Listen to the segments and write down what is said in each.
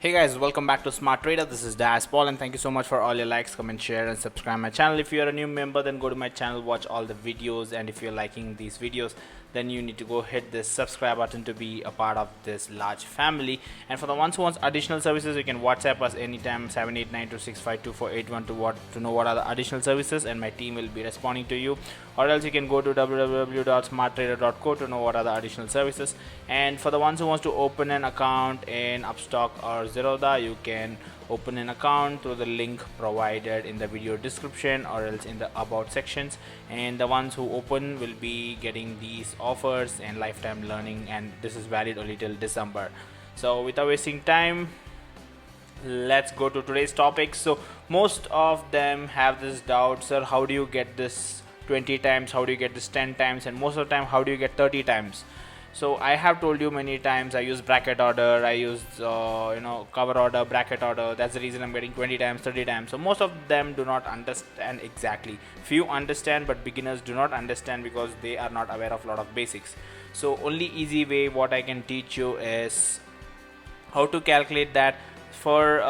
Hey guys, welcome back to Smart Trader. This is Das Paul and thank you so much for all your likes, comment, share and subscribe my channel. If you're a new member, then go to my channel, watch all the videos, and if you're liking these videos, then you need to go hit this subscribe button to be a part of this large family. And for the ones who want additional services, you can WhatsApp us anytime 78926524812 to know what are the additional services, and my team will be responding to you. Or else you can go to www.smarttrader.co to know what are the additional services. And for the ones who wants to open an account in Upstock or Zerodha, you can open an account through the link provided in the video description or else in the about sections, and the ones who open will be getting these offers and lifetime learning, and this is valid only till December. So without wasting time, let's go to today's topic. So most of them have this doubt, sir, how do you get this 20 times, how do you get this 10 times, and most of the time how do you get 30 times? So I have told you many times, I use bracket order, I use cover order, bracket order. That's the reason I'm getting 20 times, 30 times. So most of them do not understand exactly. Few understand, but beginners do not understand because they are not aware of a lot of basics. So only easy way what I can teach you is how to calculate that. For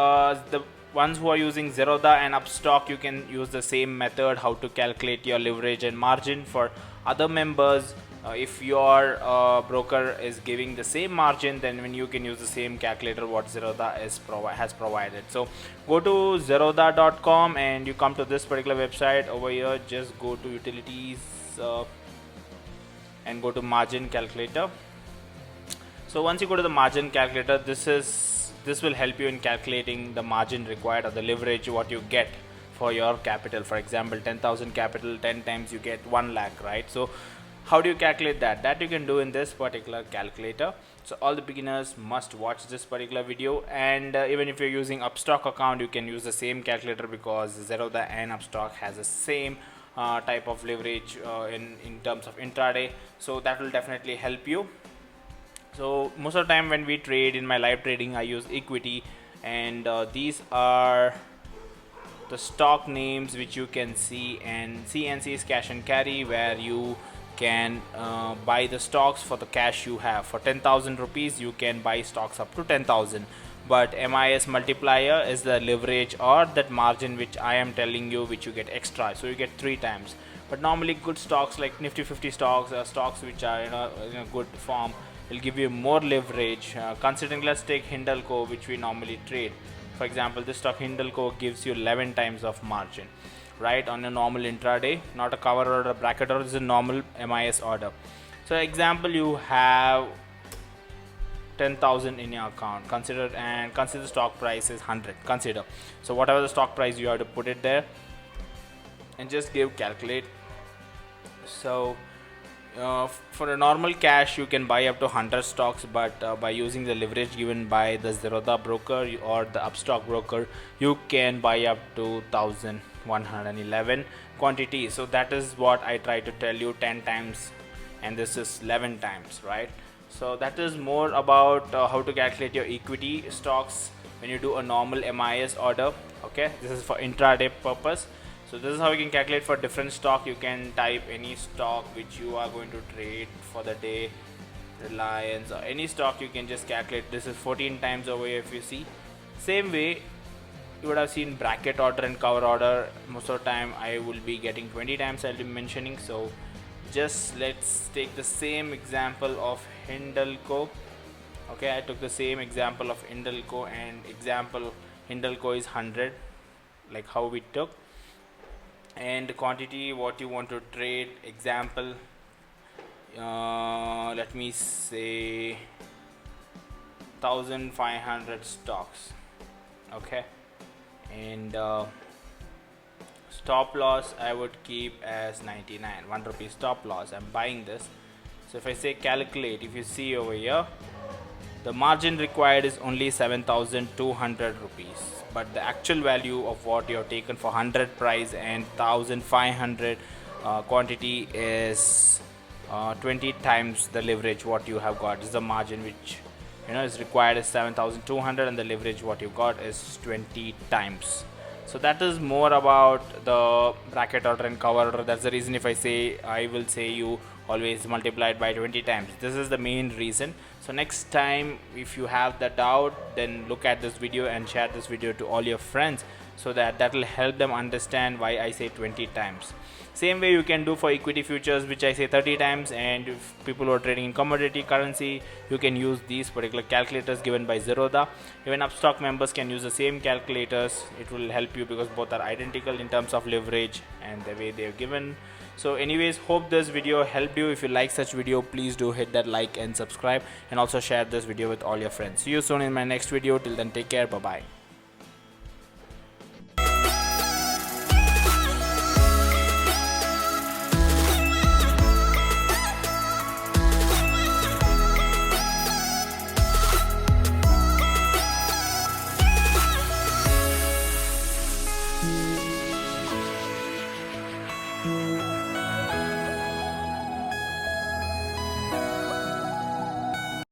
the ones who are using Zerodha and Upstock, you can use the same method how to calculate your leverage and margin. For other members, if your broker is giving the same margin, then when you can use the same calculator what Zerodha has provided. So go to zerodha.com and you come to this particular website. Over here, just go to utilities and go to margin calculator. So once you go to the margin calculator, this will help you in calculating the margin required or the leverage what you get for your capital. For example, 10,000 capital, 10 times you get 1 lakh, right? So how do you calculate that? That you can do in this particular calculator. So all the beginners must watch this particular video, and even if you're using Upstock account, you can use the same calculator because Zerodha and Upstock has the same type of leverage in terms of intraday. So that will definitely help you. So most of the time when we trade in my live trading, I use equity, and these are the stock names which you can see, and CNC is cash and carry, where you can buy the stocks for the cash you have. For 10,000 rupees you can buy stocks up to 10,000, but MIS multiplier is the leverage or that margin which I am telling you, which you get extra, so you get 3 times. But normally good stocks like Nifty 50 stocks, stocks which are in a good form, will give you more leverage. Considering, let's take Hindalco, which we normally trade. For example, this stock Hindalco gives you 11 times of margin, right, on a normal intraday, not a cover order, bracket order. This is a normal MIS order. So example, you have 10,000 in your account, consider stock price is 100, consider. So whatever the stock price, you have to put it there and just give calculate. So for a normal cash you can buy up to 100 stocks, but by using the leverage given by the Zerodha broker or the Upstock broker, you can buy up to 1111 quantity. So that is what I try to tell you, 10 times, and this is 11 times, right? So that is more about how to calculate your equity stocks when you do a normal MIS order. Okay, this is for intraday purpose. So this is how you can calculate for different stock. You can type any stock which you are going to trade for the day, Reliance or any stock, you can just calculate. This is 14 times over here if you see. Same way you would have seen bracket order and cover order. Most of the time I will be getting 20 times, I'll be mentioning. So just let's take the same example of Hindalco. Okay, I took the same example of Hindalco, and example Hindalco is 100, like how we took, and quantity what you want to trade. Example, let me say 1500 stocks. Okay, and stop loss I would keep as 99, 1 rupee stop loss. I'm buying this. So if I say calculate, if you see over here, the margin required is only 7,200 rupees, but the actual value of what you have taken for 100 price and 1,500 quantity is 20 times the leverage what you have got. This is the margin which is required is 7,200, and the leverage what you got is 20 times. So that is more about the bracket order and cover order. That's the reason if I will say you always multiply it by 20 times. This is the main reason. So next time if you have the doubt, then look at this video and share this video to all your friends, so that will help them understand why I say 20 times. Same way you can do for equity futures, which I say 30 times, and if people who are trading in commodity currency, you can use these particular calculators given by Zerodha. Even Upstock members can use the same calculators. It will help you because both are identical in terms of leverage and the way they are given. So anyways, hope this video helped you. If you like such video, please do hit that like and subscribe, and also share this video with all your friends. See you soon in my next video. Till then, take care. Bye bye. Thank you.